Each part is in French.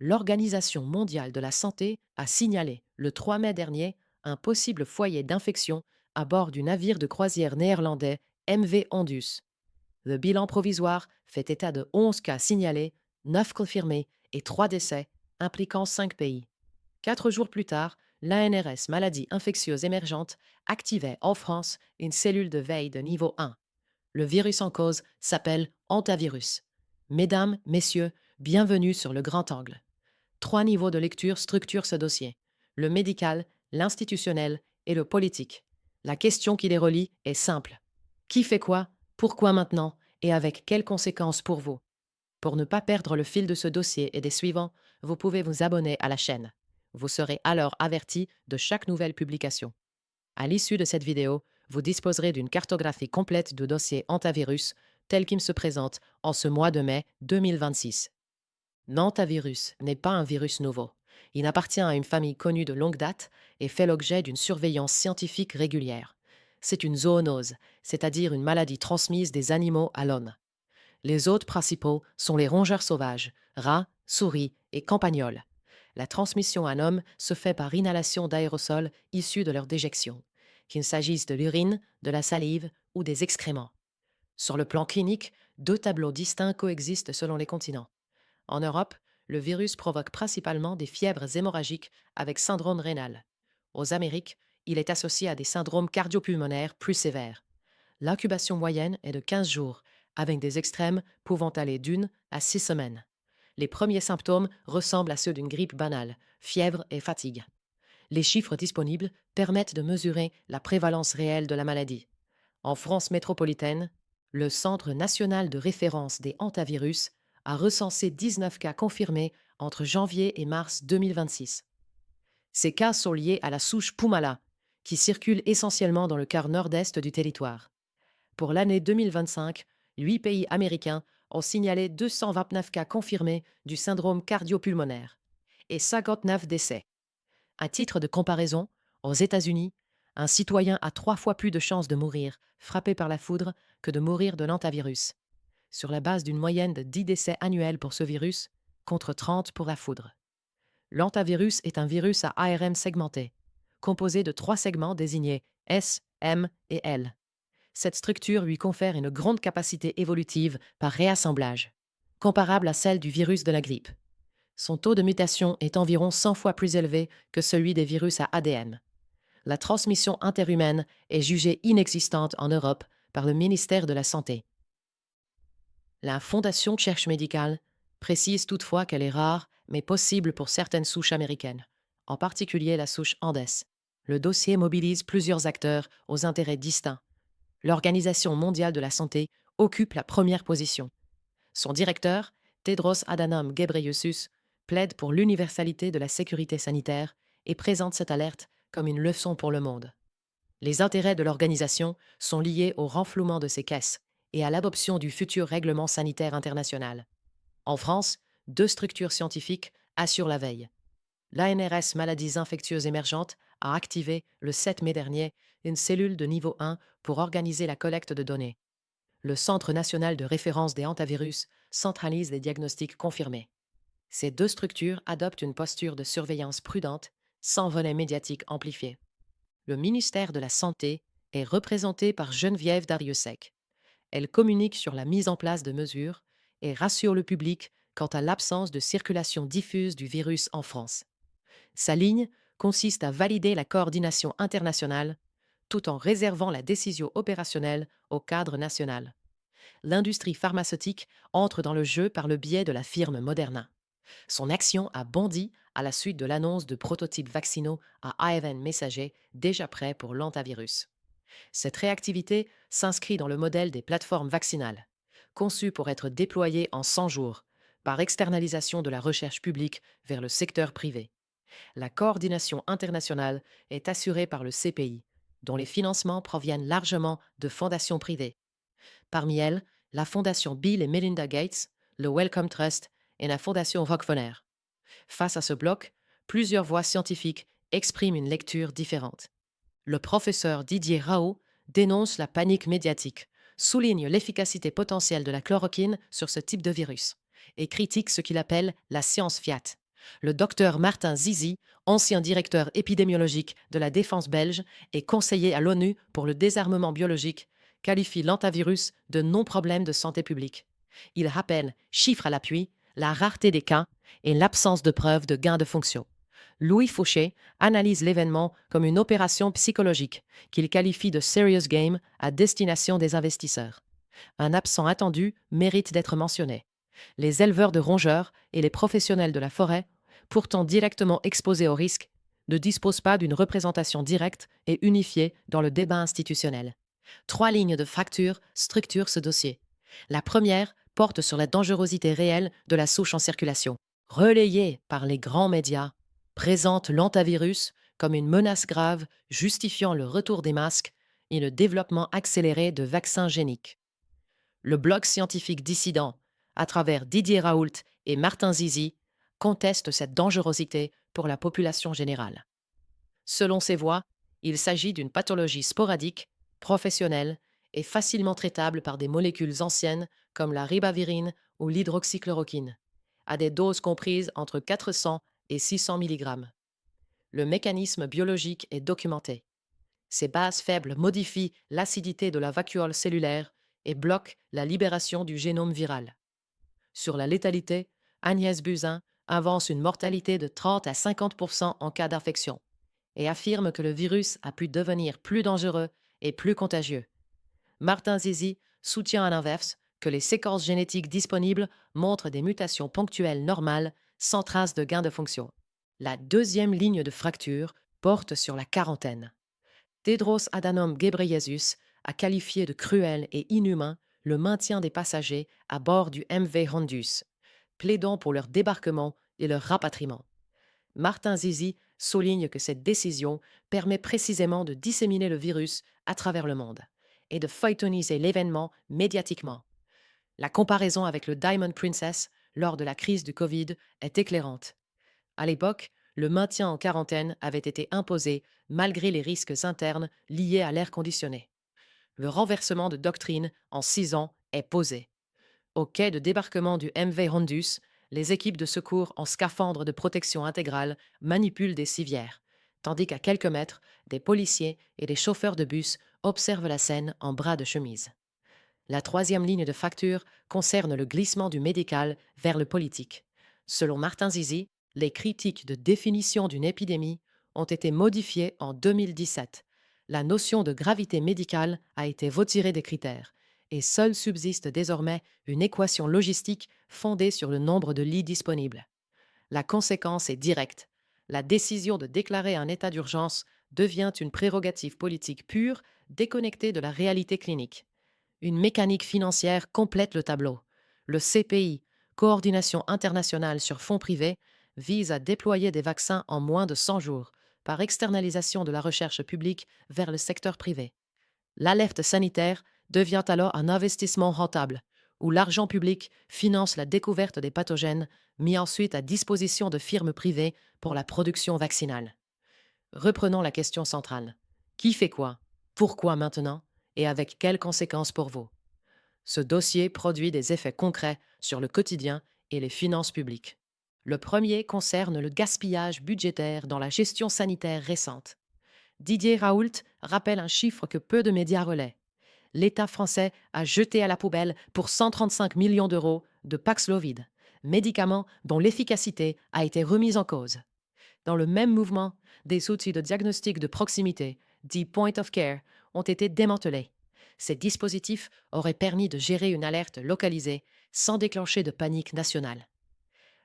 L'Organisation mondiale de la santé a signalé le 3 mai dernier un possible foyer d'infection à bord du navire de croisière néerlandais MV Ondus. Le bilan provisoire fait état de 11 cas signalés, 9 confirmés et 3 décès, impliquant 5 pays. 4 jours plus tard, l'ANRS Maladies infectieuses émergentes activait en France une cellule de veille de niveau 1. Le virus en cause s'appelle hantavirus. Mesdames, messieurs, bienvenue sur le grand angle. 3 niveaux de lecture structurent ce dossier: le médical, l'institutionnel et le politique. La question qui les relie est simple. Qui fait quoi? Pourquoi maintenant? Et avec quelles conséquences pour vous? Pour ne pas perdre le fil de ce dossier et des suivants, vous pouvez vous abonner à la chaîne. Vous serez alors averti de chaque nouvelle publication. À l'issue de cette vidéo, vous disposerez d'une cartographie complète du dossier hantavirus tel qu'il se présente en ce mois de mai 2026. L'hantavirus n'est pas un virus nouveau. Il appartient à une famille connue de longue date et fait l'objet d'une surveillance scientifique régulière. C'est une zoonose, c'est-à-dire une maladie transmise des animaux à l'homme. Les hôtes principaux sont les rongeurs sauvages, rats, souris et campagnols. La transmission à l'homme se fait par inhalation d'aérosols issus de leur déjection, qu'il s'agisse de l'urine, de la salive ou des excréments. Sur le plan clinique, 2 tableaux distincts coexistent selon les continents. En Europe, le virus provoque principalement des fièvres hémorragiques avec syndrome rénal. Aux Amériques, il est associé à des syndromes cardiopulmonaires plus sévères. L'incubation moyenne est de 15 jours, avec des extrêmes pouvant aller d'1 à 6 semaines. Les premiers symptômes ressemblent à ceux d'une grippe banale, fièvre et fatigue. Les chiffres disponibles permettent de mesurer la prévalence réelle de la maladie. En France métropolitaine, le Centre national de référence des hantavirus a recensé 19 cas confirmés entre janvier et mars 2026. Ces cas sont liés à la souche Pumala, qui circule essentiellement dans le quart nord-est du territoire. Pour l'année 2025, 8 pays américains ont signalé 229 cas confirmés du syndrome cardiopulmonaire et 59 décès. À titre de comparaison, aux États-Unis, un citoyen a 3 fois plus de chances de mourir frappé par la foudre que de mourir de l'hantavirus, sur la base d'une moyenne de 10 décès annuels pour ce virus, contre 30 pour la foudre. L'hantavirus est un virus à ARN segmenté, composé de 3 segments désignés S, M et L. Cette structure lui confère une grande capacité évolutive par réassemblage, comparable à celle du virus de la grippe. Son taux de mutation est environ 100 fois plus élevé que celui des virus à ADN. La transmission interhumaine est jugée inexistante en Europe par le ministère de la Santé. La Fondation Cherche Médicale précise toutefois qu'elle est rare, mais possible pour certaines souches américaines, en particulier la souche Andes. Le dossier mobilise plusieurs acteurs aux intérêts distincts. L'Organisation mondiale de la santé occupe la première position. Son directeur, Tedros Adhanom Ghebreyesus, plaide pour l'universalité de la sécurité sanitaire et présente cette alerte comme une leçon pour le monde. Les intérêts de l'organisation sont liés au renflouement de ses caisses et à l'adoption du futur règlement sanitaire international. En France, 2 structures scientifiques assurent la veille. L'ANRS Maladies infectieuses émergentes a activé, le 7 mai dernier, une cellule de niveau 1 pour organiser la collecte de données. Le Centre national de référence des hantavirus centralise les diagnostics confirmés. Ces 2 structures adoptent une posture de surveillance prudente, sans volet médiatique amplifié. Le ministère de la Santé est représenté par Geneviève Darrieussecq. Elle communique sur la mise en place de mesures et rassure le public quant à l'absence de circulation diffuse du virus en France. Sa ligne consiste à valider la coordination internationale tout en réservant la décision opérationnelle au cadre national. L'industrie pharmaceutique entre dans le jeu par le biais de la firme Moderna. Son action a bondi à la suite de l'annonce de prototypes vaccinaux à ARN messager déjà prêts pour l'hantavirus. Cette réactivité s'inscrit dans le modèle des plateformes vaccinales, conçues pour être déployées en 100 jours, par externalisation de la recherche publique vers le secteur privé. La coordination internationale est assurée par le CPI, dont les financements proviennent largement de fondations privées. Parmi elles, la fondation Bill et Melinda Gates, le Wellcome Trust et la fondation Rockefeller. Face à ce bloc, plusieurs voix scientifiques expriment une lecture différente. Le professeur Didier Raoult dénonce la panique médiatique, souligne l'efficacité potentielle de la chloroquine sur ce type de virus et critique ce qu'il appelle la science fiat, Le docteur Martin Zizi, ancien directeur épidémiologique de la défense belge et conseiller à l'ONU pour le désarmement biologique, qualifie l'antivirus de non-problème de santé publique. Il rappelle, chiffres à l'appui, la rareté des cas et l'absence de preuves de gain de fonction. Louis Fauché analyse l'événement comme une opération psychologique qu'il qualifie de serious game à destination des investisseurs. Un absent attendu mérite d'être mentionné. Les éleveurs de rongeurs et les professionnels de la forêt, pourtant directement exposés au risque, ne disposent pas d'une représentation directe et unifiée dans le débat institutionnel. 3 lignes de fracture structurent ce dossier. La première porte sur la dangerosité réelle de la souche en circulation. Relayée par les grands médias, présente l'antivirus comme une menace grave justifiant le retour des masques et le développement accéléré de vaccins géniques. Le blog scientifique dissident, à travers Didier Raoult et Martin Zizi, conteste cette dangerosité pour la population générale. Selon ces voix, il s'agit d'une pathologie sporadique, professionnelle et facilement traitable par des molécules anciennes comme la ribavirine ou l'hydroxychloroquine, à des doses comprises entre 400 et 600 mg. Le mécanisme biologique est documenté. Ces bases faibles modifient l'acidité de la vacuole cellulaire et bloquent la libération du génome viral. Sur la létalité, Agnès Buzyn avance une mortalité de 30 à 50% en cas d'infection et affirme que le virus a pu devenir plus dangereux et plus contagieux. Martin Zizi soutient à l'inverse que les séquences génétiques disponibles montrent des mutations ponctuelles normales sans trace de gain de fonction. La deuxième ligne de fracture porte sur la quarantaine. Tedros Adhanom Ghebreyesus a qualifié de cruel et inhumain le maintien des passagers à bord du MV Hondius, plaidant pour leur débarquement et leur rapatriement. Martin Zizi souligne que cette décision permet précisément de disséminer le virus à travers le monde et de feuilletoniser l'événement médiatiquement. La comparaison avec le Diamond Princess lors de la crise du Covid est éclairante. À l'époque, le maintien en quarantaine avait été imposé malgré les risques internes liés à l'air conditionné. Le renversement de doctrine en 6 ans est posé. Au quai de débarquement du MV Hondius, les équipes de secours en scaphandre de protection intégrale manipulent des civières, tandis qu'à quelques mètres, des policiers et des chauffeurs de bus observent la scène en bras de chemise. La troisième ligne de fracture concerne le glissement du médical vers le politique. Selon Martin Zizi, les critiques de définition d'une épidémie ont été modifiées en 2017. La notion de gravité médicale a été retirée des critères et seule subsiste désormais une équation logistique fondée sur le nombre de lits disponibles. La conséquence est directe. La décision de déclarer un état d'urgence devient une prérogative politique pure, déconnectée de la réalité clinique. Une mécanique financière complète le tableau. Le CPI, Coordination internationale sur fonds privés, vise à déployer des vaccins en moins de 100 jours, par externalisation de la recherche publique vers le secteur privé. L'alerte sanitaire devient alors un investissement rentable, où l'argent public finance la découverte des pathogènes mis ensuite à disposition de firmes privées pour la production vaccinale. Reprenons la question centrale. Qui fait quoi? Pourquoi maintenant? Et avec quelles conséquences pour vous? Ce dossier produit des effets concrets sur le quotidien et les finances publiques. Le premier concerne le gaspillage budgétaire dans la gestion sanitaire récente. Didier Raoult rappelle un chiffre que peu de médias relaient. L'État français a jeté à la poubelle pour 135 millions d'euros de Paxlovid, médicament dont l'efficacité a été remise en cause. Dans le même mouvement, des outils de diagnostic de proximité, dits point of care, ont été démantelés. Ces dispositifs auraient permis de gérer une alerte localisée sans déclencher de panique nationale.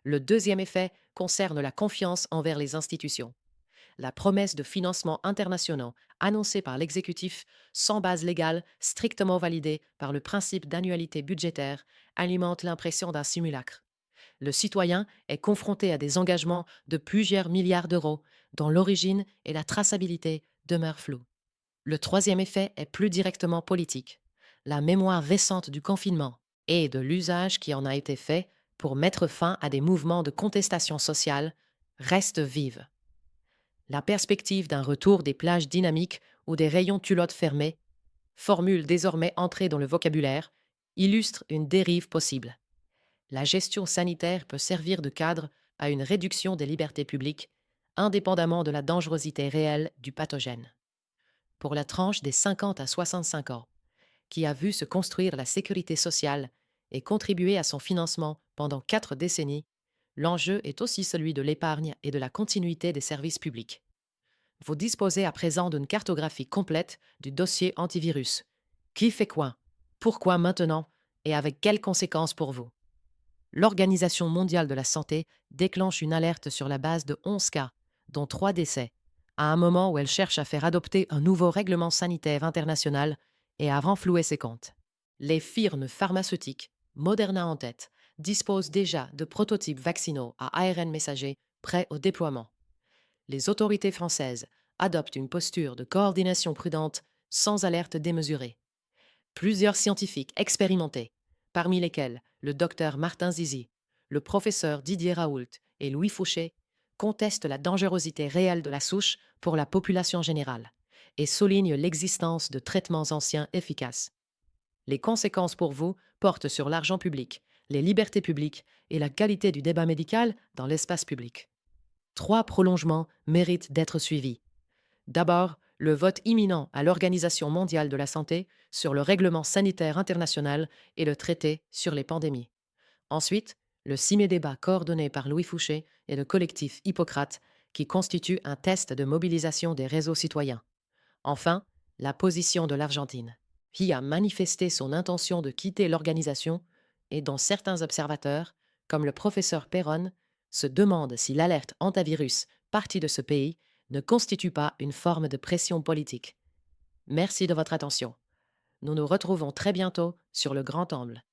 Le deuxième effet concerne la confiance envers les institutions. La promesse de financements internationaux annoncée par l'exécutif sans base légale strictement validée par le principe d'annualité budgétaire alimente l'impression d'un simulacre. Le citoyen est confronté à des engagements de plusieurs milliards d'euros dont l'origine et la traçabilité demeurent floues. Le troisième effet est plus directement politique. La mémoire récente du confinement et de l'usage qui en a été fait pour mettre fin à des mouvements de contestation sociale reste vive. La perspective d'un retour des plages dynamiques ou des rayons culottes fermés, formule désormais entrée dans le vocabulaire, illustre une dérive possible. La gestion sanitaire peut servir de cadre à une réduction des libertés publiques, indépendamment de la dangerosité réelle du pathogène. Pour la tranche des 50 à 65 ans, qui a vu se construire la sécurité sociale et contribuer à son financement pendant 4 décennies, l'enjeu est aussi celui de l'épargne et de la continuité des services publics. Vous disposez à présent d'une cartographie complète du dossier antivirus. Qui fait quoi? Pourquoi maintenant? Et avec quelles conséquences pour vous? L'Organisation mondiale de la santé déclenche une alerte sur la base de 11 cas, dont 3 décès, à un moment où elle cherche à faire adopter un nouveau règlement sanitaire international et à renflouer ses comptes. Les firmes pharmaceutiques, Moderna en tête, disposent déjà de prototypes vaccinaux à ARN messager prêts au déploiement. Les autorités françaises adoptent une posture de coordination prudente sans alerte démesurée. Plusieurs scientifiques expérimentés, parmi lesquels le docteur Martin Zizi, le professeur Didier Raoult et Louis Fouché, contestent la dangerosité réelle de la souche pour la population générale et soulignent l'existence de traitements anciens efficaces. Les conséquences pour vous portent sur l'argent public, les libertés publiques et la qualité du débat médical dans l'espace public. 3 prolongements méritent d'être suivis. D'abord, le vote imminent à l'Organisation mondiale de la santé sur le règlement sanitaire international et le traité sur les pandémies. Ensuite, le CIME-débat coordonné par Louis Fouché et le collectif Hippocrate, qui constitue un test de mobilisation des réseaux citoyens. Enfin, la position de l'Argentine, qui a manifesté son intention de quitter l'organisation et dont certains observateurs, comme le professeur Perron, se demandent si l'alerte antivirus partie de ce pays ne constitue pas une forme de pression politique. Merci de votre attention. Nous nous retrouvons très bientôt sur le grand angle.